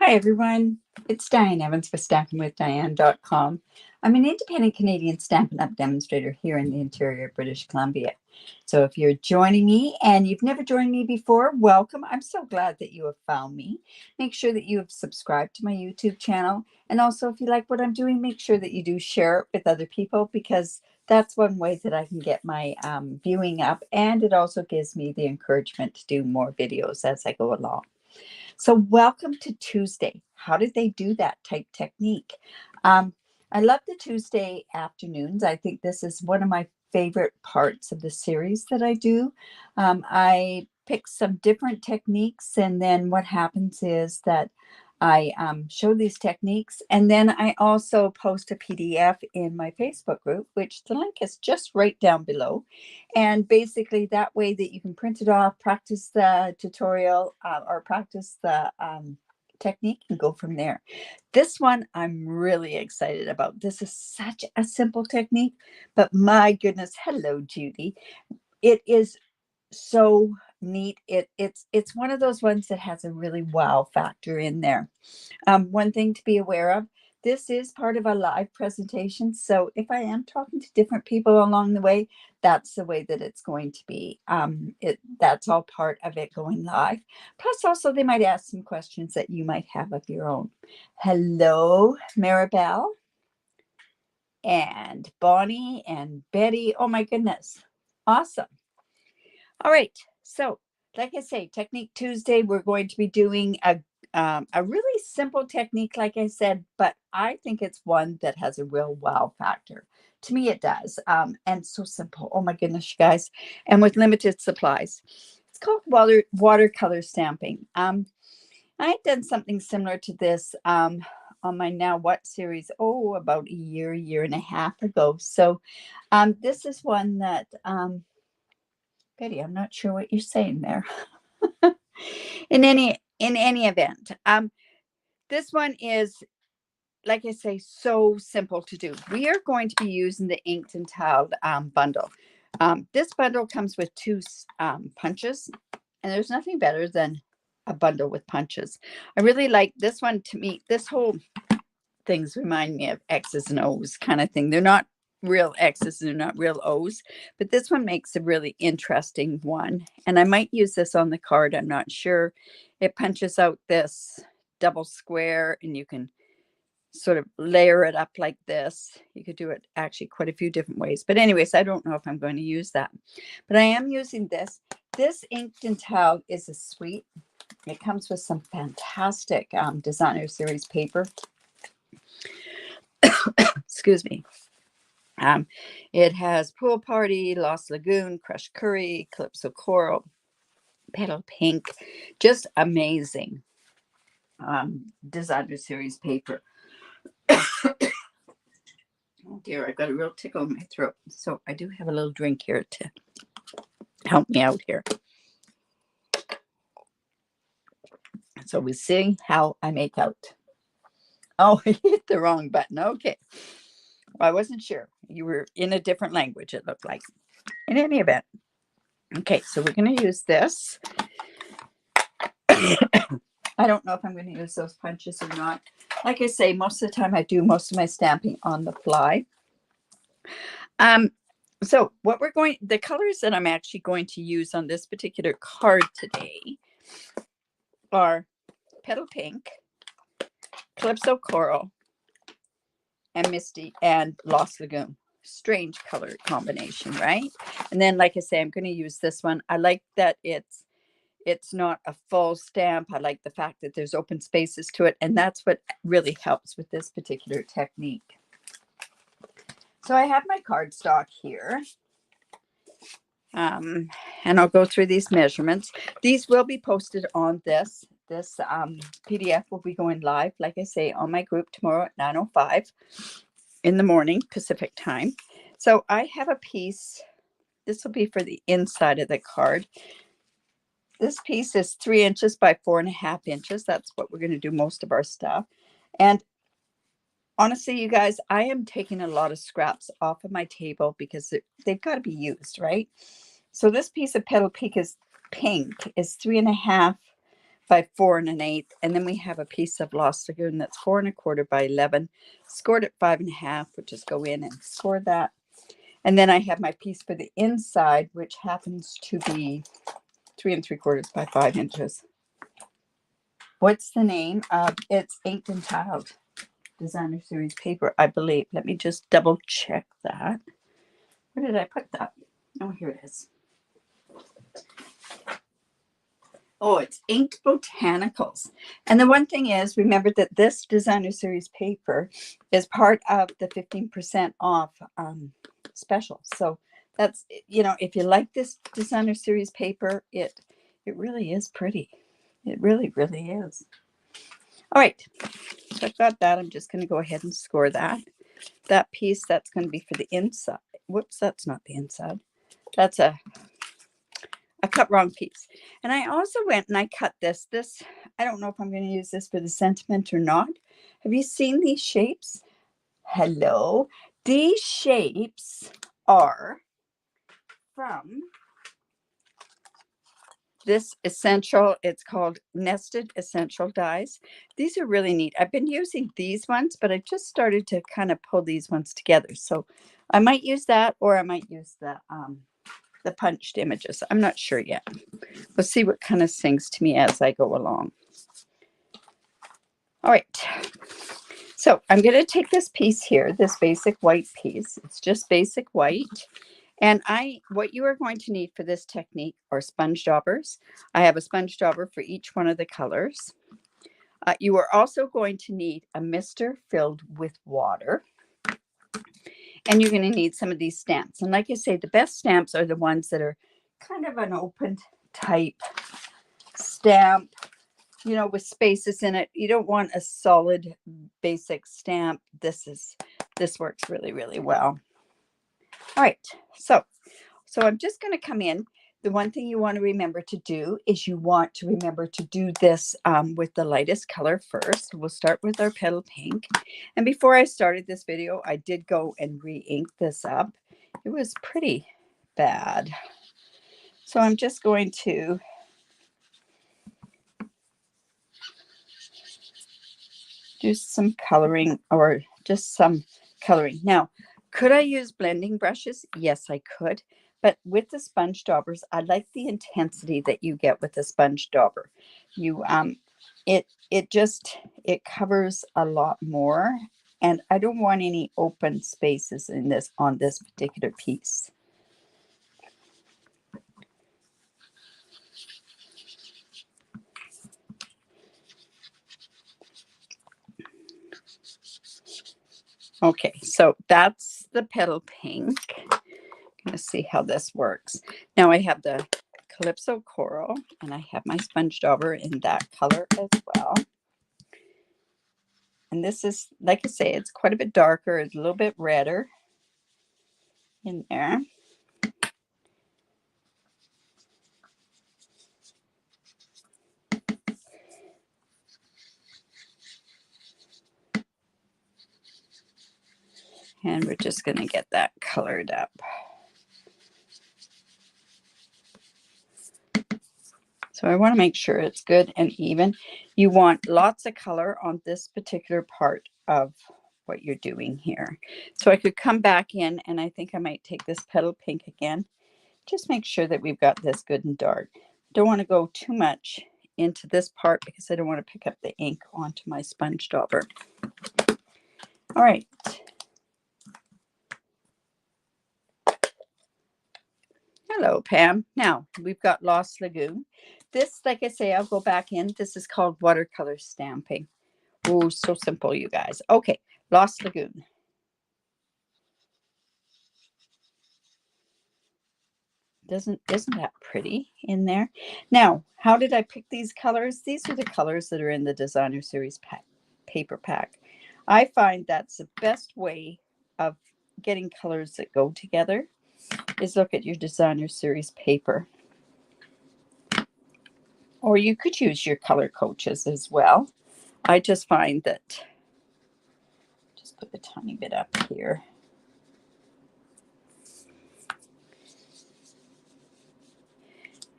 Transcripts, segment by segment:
Hi, everyone. It's Diane Evans for stampingwithdiane.com. I'm an independent Canadian Stampin' Up demonstrator here in the interior of British Columbia. So if you're joining me and you've never joined me before, welcome. I'm so glad that you have found me. Make sure that you have subscribed to my YouTube channel. And also, if you like what I'm doing, make sure that you do share it with other people, because that's one way that I can get my viewing up. And it also gives me the encouragement to do more videos as I go along. So welcome to Tuesday. How did they do that type technique? I love the Tuesday afternoons. I think this is one of my favorite parts of the series that I do. I pick some different techniques, and then what happens is that I show these techniques, and then I also post a PDF in my Facebook group, which the link is just right down below. And basically that way that you can print it off, practice the tutorial or practice the technique and go from there. This one I'm really excited about. This is such a simple technique, but my goodness, hello, Judy. It is so neat. It's one of those ones that has a really wow factor in there. One thing to be aware of, this is part of a live presentation. So if I am talking to different people along the way, that's the way that it's going to be. That's all part of it going live. Plus also they might ask some questions that you might have of your own. Hello, Maribel and Bonnie and Betty. Oh my goodness. Awesome. All right. So like I say, Technique Tuesday, we're going to be doing a really simple technique, like I said, but I think it's one that has a real wow factor. To me, it does. And so simple. Oh my goodness, you guys. And with limited supplies. It's called watercolor stamping. I had done something similar to this on my Now What series, about a year and a half ago. So this is one that, Betty, I'm not sure what you're saying there. In any event, this one is, like I say, so simple to do. We are going to be using the inked and tiled bundle. This bundle comes with two punches, and there's nothing better than a bundle with punches. I really like this one. To me, this whole things remind me of X's and O's kind of thing. They're not real X's, they're not real O's, but this one makes a really interesting one. And I might use this on the card, I'm not sure. It punches out this double square, and you can sort of layer it up like this. You could do it actually quite a few different ways. But anyways, I don't know if I'm going to use that. But I am using this. This inked and tiled is a suite. It comes with some fantastic designer series paper. Excuse me. It has Pool Party, Lost Lagoon, Crushed Curry, Calypso Coral, Petal Pink. Just amazing designer series paper. Oh dear, I've got a real tickle in my throat. So I do have a little drink here to help me out here. So we see how I make out. Oh, I hit the wrong button. Okay. Well, I wasn't sure. You were in a different language, it looked like. In any event. Okay, so we're going to use this. I don't know if I'm going to use those punches or not. Like I say, most of the time I do most of my stamping on the fly. So what the colors that I'm actually going to use on this particular card today are Petal Pink, Calypso Coral, and Misty and Lost Lagoon. Strange color combination, right? And then, like I say, I'm going to use this one. I like that it's not a full stamp. I like the fact that there's open spaces to it, and that's what really helps with this particular technique. So I have my cardstock here, and I'll go through these measurements. These will be posted on this PDF will be going live, like I say, on my group tomorrow at 9:05 in the morning Pacific time. So I have a piece. This will be for the inside of the card. This piece is 3 inches by 4.5 inches. That's what we're going to do most of our stuff. And honestly, you guys, I am taking a lot of scraps off of my table because they've got to be used, right? So this piece of Petal Pink is 3.5 by 4 1/8, and then we have a piece of Lost Lagoon that's 4 1/4 by 11, scored at 5 1/2. We'll just go in and score that. And then I have my piece for the inside, which happens to be 3 3/4 by 5 inches. What's the name of it's Inked and Tiled Designer Series paper, I believe. Let me just double check that. Where did I put that? Oh, here it is. Oh, it's Inked Botanicals. And the one thing is, remember that this Designer Series paper is part of the 15% off special. So that's, you know, if you like this Designer Series paper, it really is pretty. It really, really is. All right, so I've got that. I'm just going to go ahead and score that. That piece, that's going to be for the inside. Whoops, that's not the inside. That's a cut wrong piece. And I also went and I cut this. I don't know if I'm going to use this for the sentiment or not. Have you seen these shapes? Hello. These shapes are from this essential, it's called Nested Essential Dies. These are really neat. I've been using these ones, but I just started to kind of pull these ones together. So I might use that, or I might use the punched images. I'm not sure yet. We'll see what kind of sings to me as I go along. All right. So I'm going to take this piece here, this basic white piece. It's just basic white. And what you are going to need for this technique are sponge daubers. I have a sponge dauber for each one of the colors. You are also going to need a mister filled with water. And you're going to need some of these stamps. And like I say, the best stamps are the ones that are kind of an open type stamp, you know, with spaces in it. You don't want a solid basic stamp. This works really, really well. All right, so I'm just going to come in. The one thing you want to remember to do is you want to remember to do this with the lightest color first. We'll start with our petal pink. And before I started this video, I did go and re-ink this up. It was pretty bad. So I'm just going to do some coloring, or just some coloring. Now, could I use blending brushes? Yes, I could. But with the sponge daubers, I like the intensity that you get with the sponge dauber. It covers a lot more, and I don't want any open spaces on this particular piece. Okay, so that's the petal pink. Let's see how this works. Now I have the Calypso Coral, and I have my sponge dauber in that color as well. And this is, like I say, it's quite a bit darker. It's a little bit redder in there. And we're just going to get that colored up. So I want to make sure it's good and even. You want lots of color on this particular part of what you're doing here. So I could come back in, and I think I might take this petal pink again. Just make sure that we've got this good and dark. Don't want to go too much into this part because I don't want to pick up the ink onto my sponge dauber. All right. Hello, Pam. Now, we've got Lost Lagoon. This, like I say, I'll go back in. This is called watercolor stamping. Oh, so simple, you guys. Okay, Lost Lagoon. Isn't that pretty in there? Now, how did I pick these colors? These are the colors that are in the Designer Series paper pack. I find that's the best way of getting colors that go together is look at your Designer Series paper. Or you could use your color coaches as well. I just find that, just put a tiny bit up here.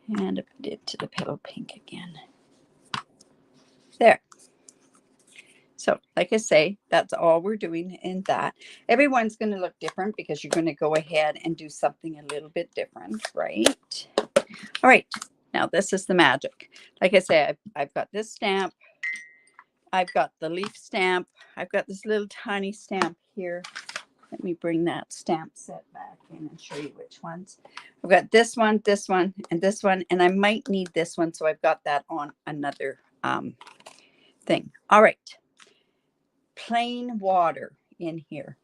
And put it to the petal pink again. There. So like I say, that's all we're doing in that. Everyone's going to look different because you're going to go ahead and do something a little bit different, right? All right. Now this is the magic. Like I say, I've got this stamp. I've got the leaf stamp. I've got this little tiny stamp here. Let me bring that stamp set back in and show you which ones. I've got this one, and this one, and I might need this one, so I've got that on another thing. All right. Plain water in here.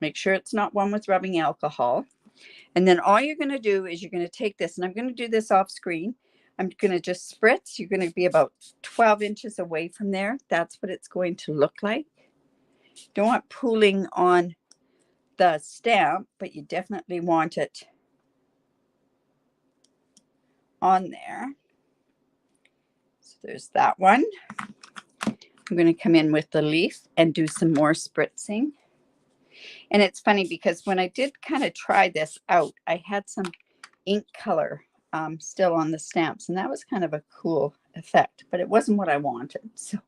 Make sure it's not one with rubbing alcohol. And then all you're going to do is you're going to take this, and I'm going to do this off screen. I'm going to just spritz. You're going to be about 12 inches away from there. That's what it's going to look like. Don't want pooling on the stamp, but you definitely want it on there. So there's that one. I'm going to come in with the leaf and do some more spritzing. And it's funny because when I did kind of try this out, I had some ink color still on the stamps, and that was kind of a cool effect, but it wasn't what I wanted. So,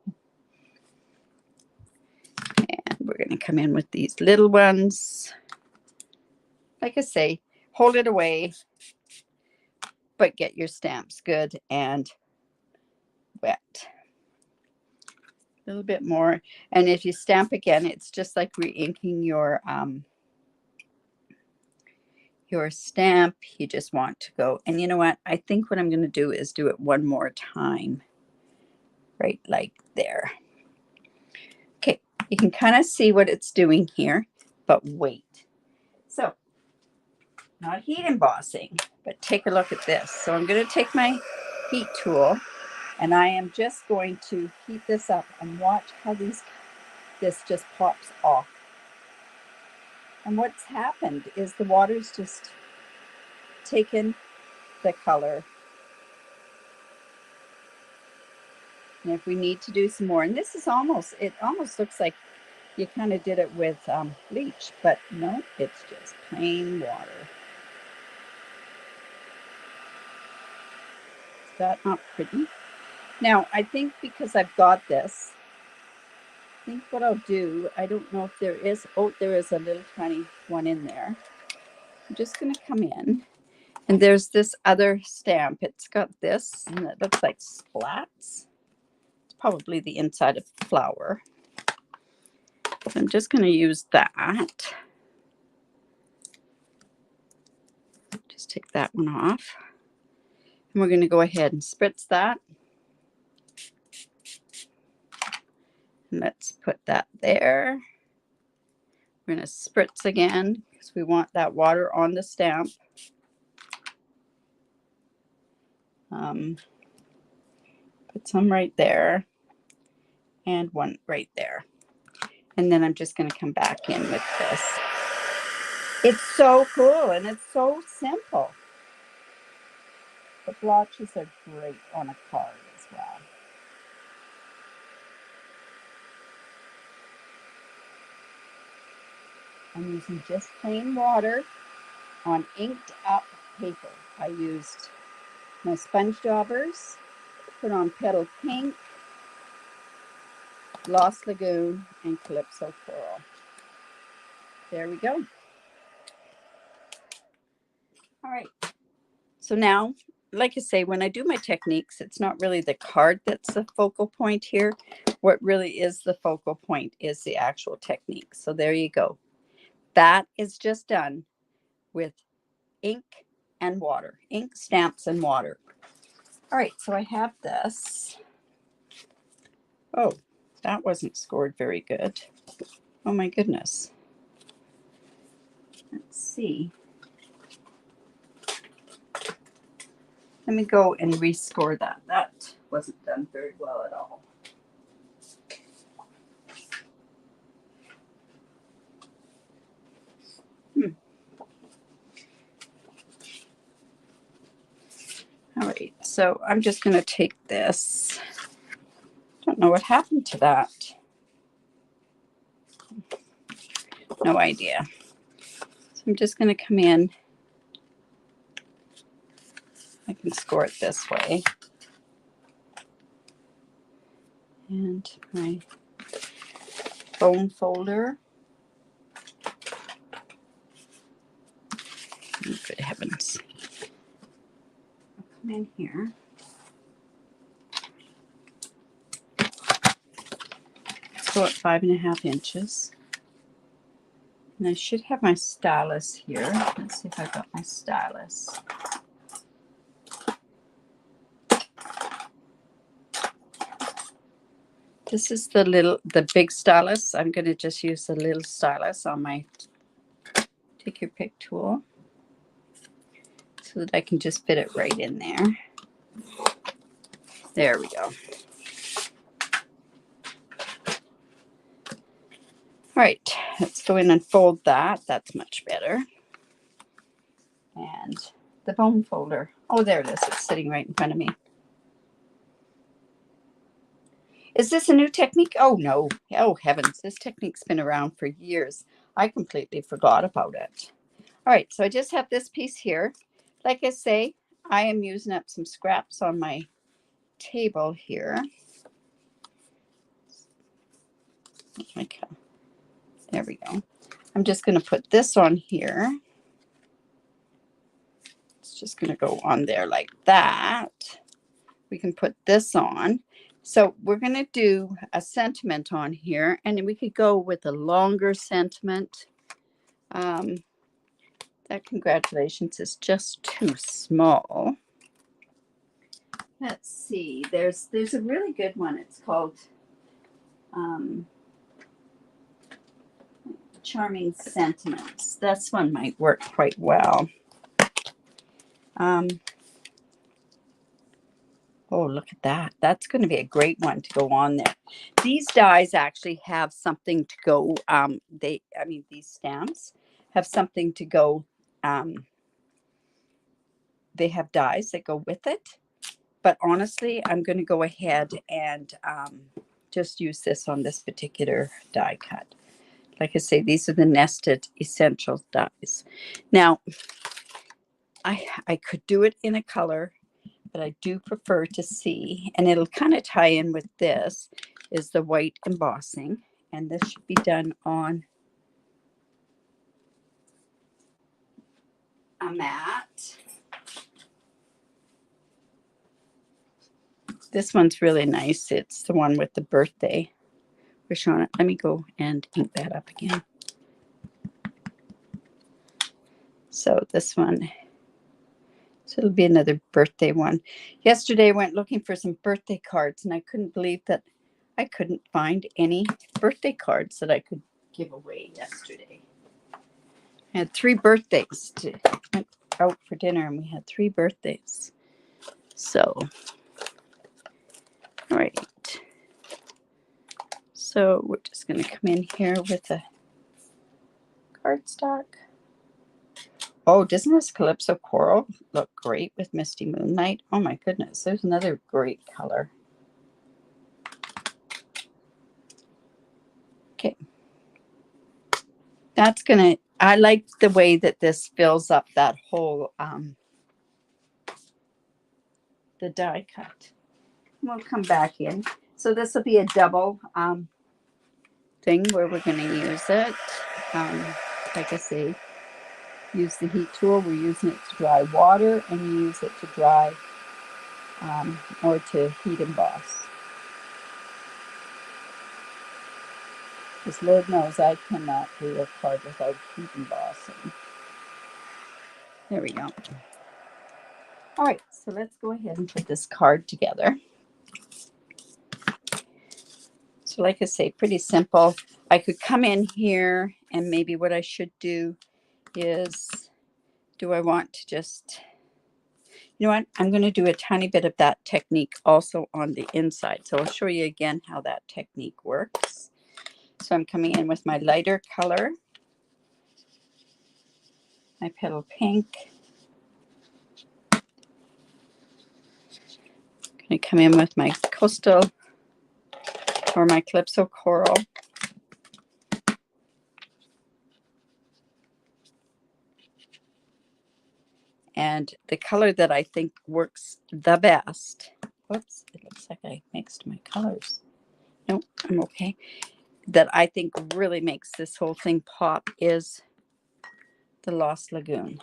and we're going to come in with these little ones. Like I say, hold it away, but get your stamps good and wet. A little bit more, and if you stamp again, it's just like re-inking your stamp. You just want to go, and you know what? I think what I'm going to do is do it one more time, right like there. Okay, you can kind of see what it's doing here, but wait. So, not heat embossing, but take a look at this. So I'm going to take my heat tool, and I am just going to heat this up and watch how this just pops off. And what's happened is the water's just taken the color. And if we need to do some more, and this is it almost looks like you kind of did it with bleach, but no, it's just plain water. Is that not pretty? Now, I think because I've got this, I think what I'll do, I don't know if there is, oh, there is a little tiny one in there. I'm just going to come in, and there's this other stamp. It's got this, and it looks like splats. It's probably the inside of the flower. I'm just going to use that. Just take that one off. And we're going to go ahead and spritz that. And let's put that there. We're going to spritz again because we want that water on the stamp. Put some right there and one right there. And then I'm just going to come back in with this. It's so cool and it's so simple. The blotches are great on a card as well. I'm using just plain water on inked up paper. I used my sponge daubers, put on Petal Pink, Lost Lagoon, and Calypso Coral. There we go. All right. So now, like I say, when I do my techniques, it's not really the card that's the focal point here. What really is the focal point is the actual technique. So there you go. That is just done with ink and water, ink, stamps, and water. All right, so I have this. Oh, that wasn't scored very good. Oh my goodness. Let's see. Let me go and rescore that. That wasn't done very well at all. All right, so I'm just going to take this. Don't know what happened to that. No idea. So I'm just going to come in. I can score it this way. And my bone folder. Oh, good heavens. I'll come in here. Let's go at 5.5 inches. And I should have my stylus here. Let's see if I've got my stylus. This is the big stylus. I'm going to just use the little stylus on my take your pick tool so that I can just fit it right in there. There we go. All right, let's go in and fold that. That's much better. And the bone folder. Oh, there it is. It's sitting right in front of me. Is this a new technique? Oh, no. Oh, heavens. This technique's been around for years. I completely forgot about it. All right, so I just have this piece here. Like I say, I am using up some scraps on my table here. Okay. There we go. I'm just going to put this on here. It's just going to go on there like that. We can put this on. So we're going to do a sentiment on here, and we could go with a longer sentiment. That congratulations is just too small. Let's see. There's a really good one. It's called Charming Sentiments. This one might work quite well. Oh, look at that. That's going to be a great one to go on there. These dies actually have something to go, these stamps have something to go, they have dies that go with it. But honestly, I'm going to go ahead and just use this on this particular die cut. Like I say, these are the nested essential dies. Now, I could do it in a color, but I do prefer to see, and it'll kind of tie in with this, is the white embossing. And this should be done on a mat. This one's really nice. It's the one with the birthday. We're showing it. Let me go and ink that up again. So this one, so it'll be another birthday one. Yesterday I went looking for some birthday cards, and I couldn't believe that I couldn't find any birthday cards that I could give away yesterday. I had 3 birthdays. Went out for dinner, and we had 3 birthdays. So, all right. So we're just going to come in here with a cardstock. Oh, doesn't this Calypso Coral look great with Misty Moonlight? Oh my goodness, there's another great color. Okay. That's gonna, I like the way that this fills up that whole, the die cut. We'll come back in. So this will be a double thing where we're gonna use it. Like I say, use the heat tool. We're using it to dry water, and you use it to dry or to heat emboss. Because Lord knows I cannot do a card without heat embossing. There we go. All right, so let's go ahead and put this card together. So like I say, pretty simple. I could come in here, and maybe what I should do is, do I want to just, you know what? I'm going to do a tiny bit of that technique also on the inside. So I'll show you again how that technique works. So I'm coming in with my lighter color, my petal pink. I'm going to come in with my coastal or my Calypso Coral. And the color that I think works the best, whoops, it looks like I mixed my colors. Okay, that I think really makes this whole thing pop is the Lost Lagoon.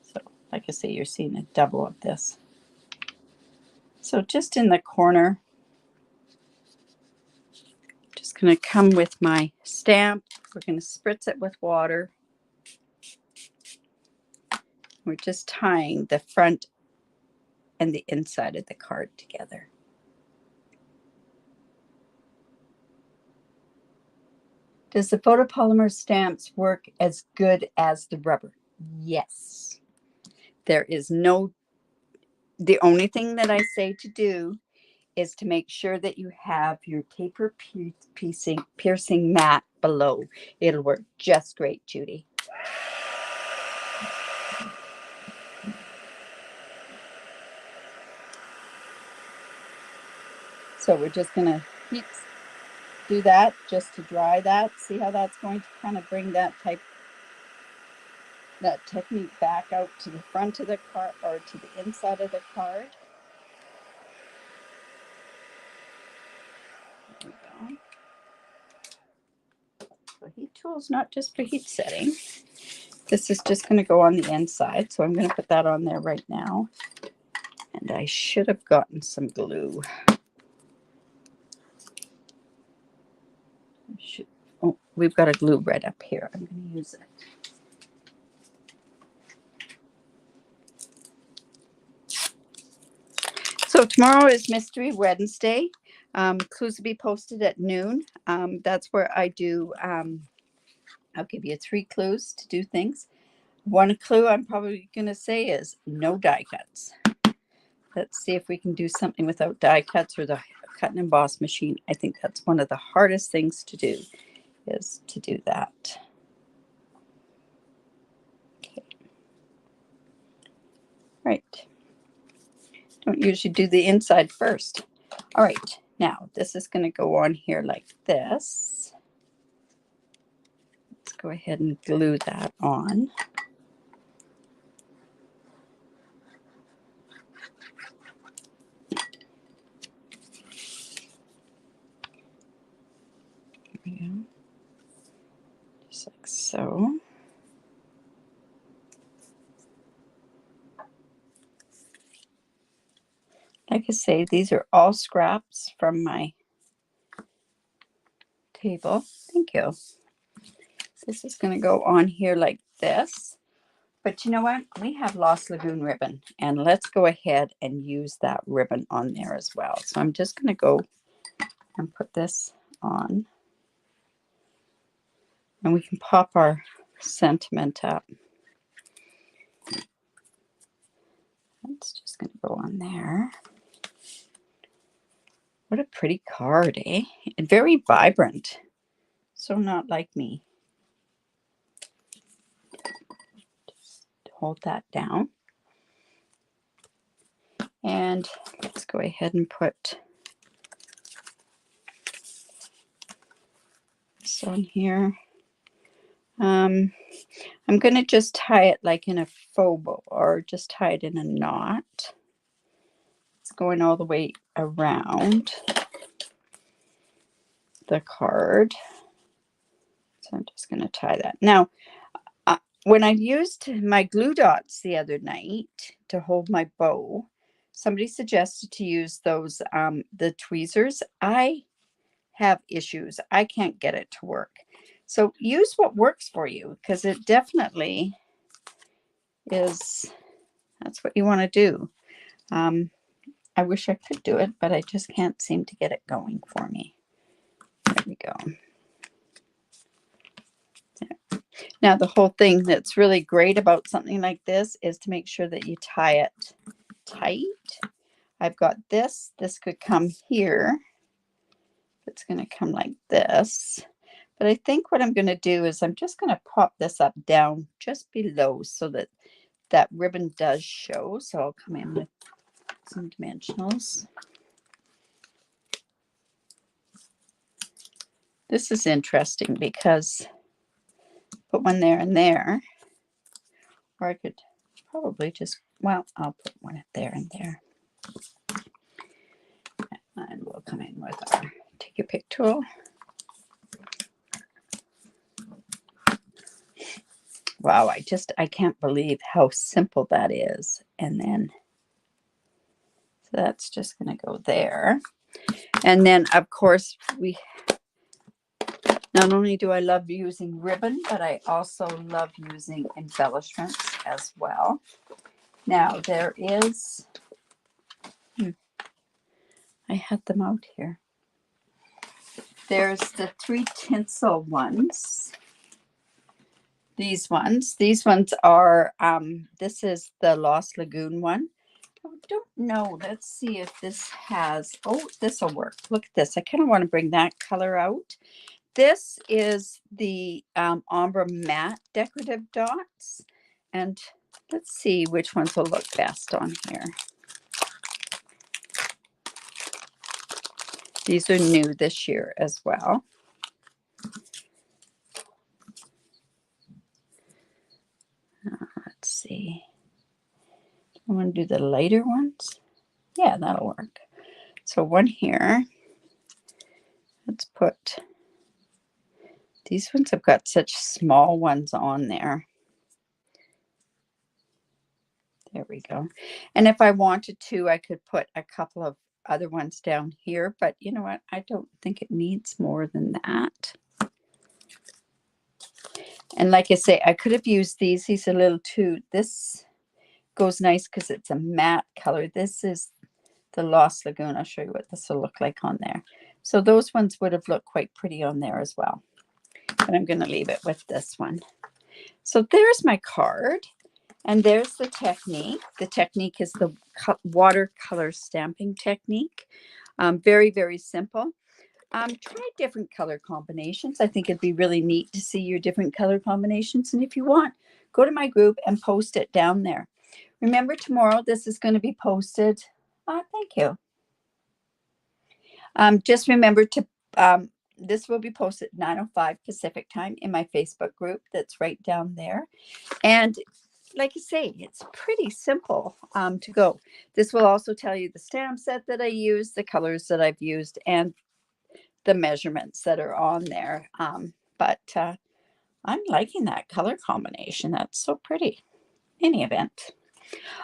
So, like I say, you're seeing a double of this. So just in the corner, just going to come with my stamp. We're going to spritz it with water. We're just tying the front and the inside of the card together. Does the photopolymer stamps work as good as the rubber? Yes. There is no, the only thing that I say to do is to make sure that you have your taper piercing mat below. It'll work just great, Judy. So we're just going to do that just to dry that. See how that's going to kind of bring that technique back out to the front of the card or to the inside of the card. There we go. So heat tools, not just for heat setting. This is just going to go on the inside. So I'm going to put that on there right now. And I should have gotten some glue. Oh, we've got a glue right up here. I'm going to use it. So tomorrow is Mystery Wednesday. Clues will be posted at noon. That's where I do, I'll give you 3 clues to do things. One clue I'm probably going to say is no die cuts. Let's see if we can do something without die cuts or the cut and emboss machine. I think that's one of the hardest things to do, is to do that. Okay. Right. Don't usually do the inside first. All right. Now, this is going to go on here like this. Let's go ahead and glue that on. There we go. Just like so. Like I say, these are all scraps from my table. Thank you. This is going to go on here like this. But you know what? We have Lost Lagoon ribbon. And let's go ahead and use that ribbon on there as well. So I'm just going to go and put this on. And we can pop our sentiment up. That's just going to go on there. What a pretty card, eh? And very vibrant. So not like me. Just hold that down. And let's go ahead and put this on here. I'm going to just tie it like in a faux bow, or just tie it in a knot. It's going all the way around the card. So I'm just going to tie that. Now, when I used my glue dots the other night to hold my bow, somebody suggested to use those, the tweezers. I have issues. I can't get it to work. So use what works for you, because it definitely is, that's what you want to do. I wish I could do it, but I just can't seem to get it going for me. There we go. There. Now, the whole thing that's really great about something like this is to make sure that you tie it tight. I've got this. This could come here. It's going to come like this. But I think what I'm going to do is I'm just going to pop this up down just below so that that ribbon does show. So I'll come in with some dimensionals. This is interesting because put one there and there, or I could probably just, well, I'll put one there and there. come in with our take your pick tool. Wow, I can't believe how simple that is. And then, so that's just going to go there. And then, of course, not only do I love using ribbon, but I also love using embellishments as well. Now, there is, I had them out here. There's the 3 tinsel ones. These ones are, this is the Lost Lagoon one. I don't know. Let's see if this has, oh, this will work. Look at this. I kind of want to bring that color out. This is the Ombre Matte Decorative Dots. And let's see which ones will look best on here. These are new this year as well. Let's see. I want to do the lighter ones. Yeah, that'll work. So one here. Let's put, these ones have got such small ones on there. There we go. And if I wanted to, I could put a couple of other ones down here, but you know what? I don't think it needs more than that. And like I say, I could have used these. These are a little too, this goes nice because it's a matte color. This is the Lost Lagoon. I'll show you what this will look like on there. So those ones would have looked quite pretty on there as well. But I'm going to leave it with this one. So there's my card. And there's the technique. The technique is the watercolor stamping technique. Very, very simple. Try different color combinations. I think it'd be really neat to see your different color combinations. And if you want, go to my group and post it down there. Remember, tomorrow this is going to be posted. Thank you. Just remember to, this will be posted at 9:05 Pacific time in my Facebook group. That's right down there. And like I say, it's pretty simple to go. This will also tell you the stamp set that I use, the colors that I've used, and the measurements that are on there. But I'm liking that color combination. That's so pretty. In any event.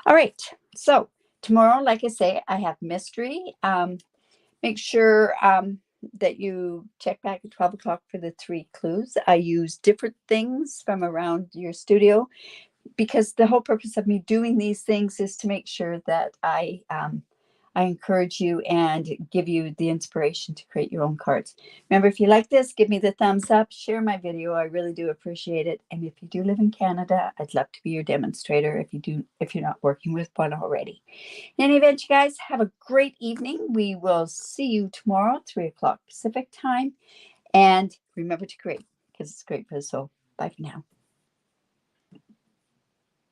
All right. So tomorrow, like I say, I have mystery. Make sure that you check back at 12 o'clock for the 3 clues. I use different things from around your studio, because the whole purpose of me doing these things is to make sure that I encourage you and give you the inspiration to create your own cards. Remember, if you like this, give me the thumbs up, share my video. I really do appreciate it. And if you do live in Canada, I'd love to be your demonstrator if you're not working with one already. In any event, you guys have a great evening. We will see you tomorrow, 3 o'clock Pacific time. And remember to create, because it's great for the soul. Bye for now.